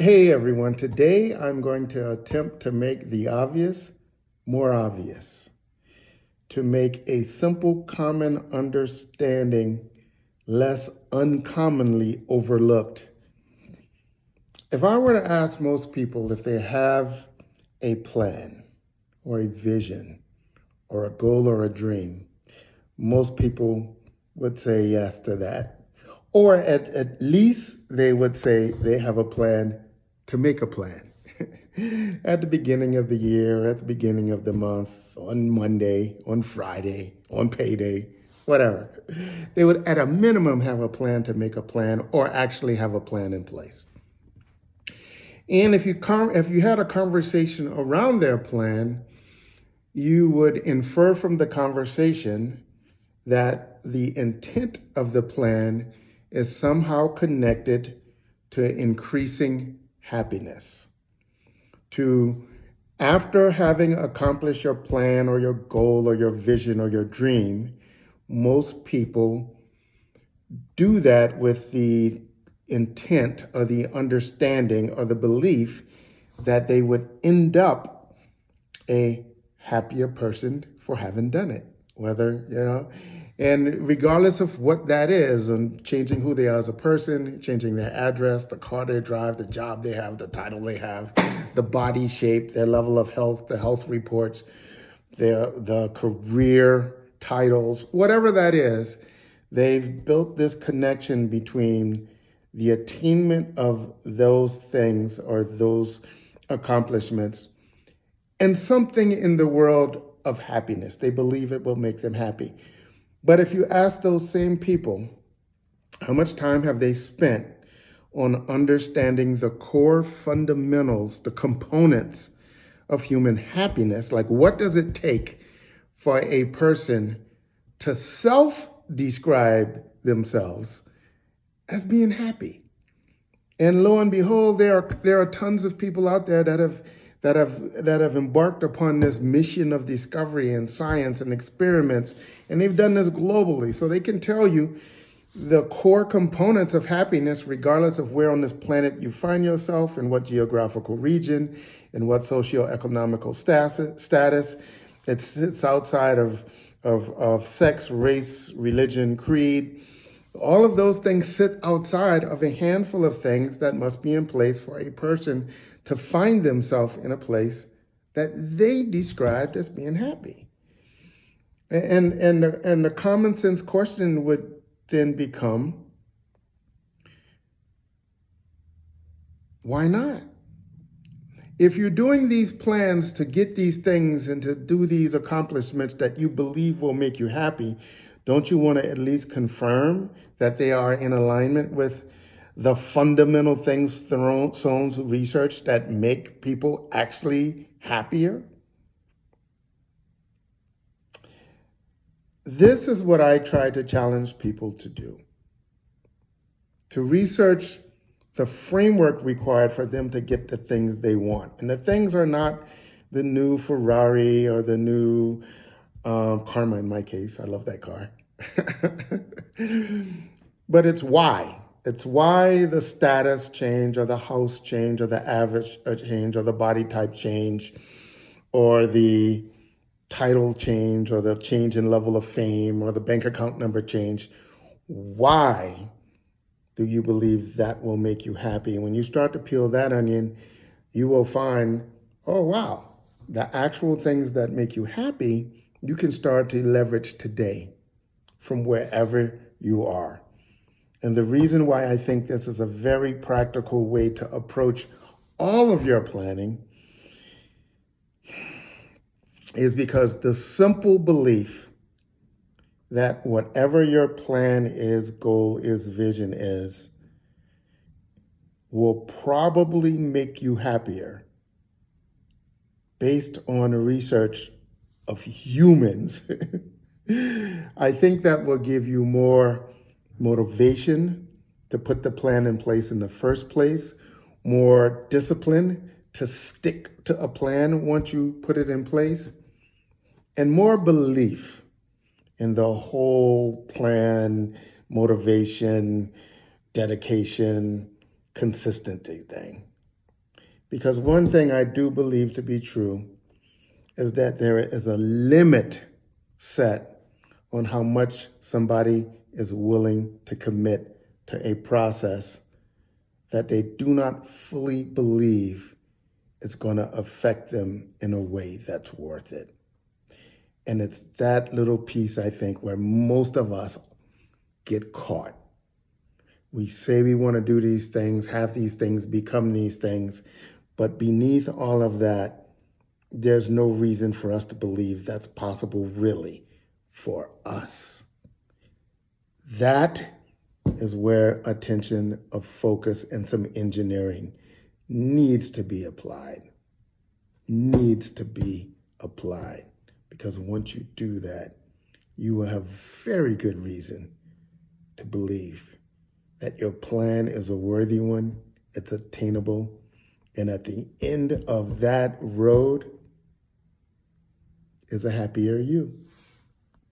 Hey everyone, today I'm going to attempt to make the obvious more obvious, to make a simple common understanding less uncommonly overlooked. If I were to ask most people if they have a plan or a vision or a goal or a dream, most people would say yes to that. Or at least they would say they have a plan to make a plan. At the beginning of the year, at the beginning of the month, on Monday, on Friday, on payday, whatever. They would, at a minimum, have a plan to make a plan or actually have a plan in place. And if you had a conversation around their plan, you would infer from the conversation that the intent of the plan is somehow connected to increasing happiness. To, after having accomplished your plan or your goal or your vision or your dream, most people do that with the intent or the understanding or the belief that they would end up a happier person for having done it. And regardless of what that is, and changing who they are as a person, changing their address, the car they drive, the job they have, the title they have, the body shape, their level of health, the health reports, the career titles, whatever that is, they've built this connection between the attainment of those things or those accomplishments and something in the world of happiness. They believe it will make them happy. But if you ask those same people, how much time have they spent on understanding the core fundamentals, the components of human happiness? Like, what does it take for a person to self-describe themselves as being happy? And lo and behold, there are tons of people out there that have embarked upon this mission of discovery and science and experiments, and they've done this globally. So they can tell you the core components of happiness, regardless of where on this planet you find yourself, in what geographical region, in what socioeconomical status. It sits outside of sex, race, religion, creed. All of those things sit outside of a handful of things that must be in place for a person to find themselves in a place that they described as being happy. And the common sense question would then become, why not? If you're doing these plans to get these things and to do these accomplishments that you believe will make you happy, don't you want to at least confirm that they are in alignment with the fundamental things Sloan's research that make people actually happier? This is what I try to challenge people to do. To research the framework required for them to get the things they want. And the things are not the new Ferrari or the new Karma in my case. I love that car. But it's why. It's why the status change or the house change or the average change or the body type change or the title change or the change in level of fame or the bank account number change. Why do you believe that will make you happy? When you start to peel that onion, you will find, oh, wow, the actual things that make you happy, you can start to leverage today from wherever you are. And the reason why I think this is a very practical way to approach all of your planning is because the simple belief that whatever your plan is, goal is, vision is, will probably make you happier based on research of humans. I think that will give you more motivation to put the plan in place in the first place, more discipline to stick to a plan once you put it in place, and more belief in the whole plan, motivation, dedication, consistency thing. Because one thing I do believe to be true is that there is a limit set on how much somebody is willing to commit to a process that they do not fully believe is going to affect them in a way that's worth it. And it's that little piece, I think, where most of us get caught. We say we want to do these things, have these things, become these things, but beneath all of that, there's no reason for us to believe that's possible really for us. That is where attention of focus and some engineering needs to be applied. Because once you do that, you will have very good reason to believe that your plan is a worthy one, it's attainable, and at the end of that road is a happier you.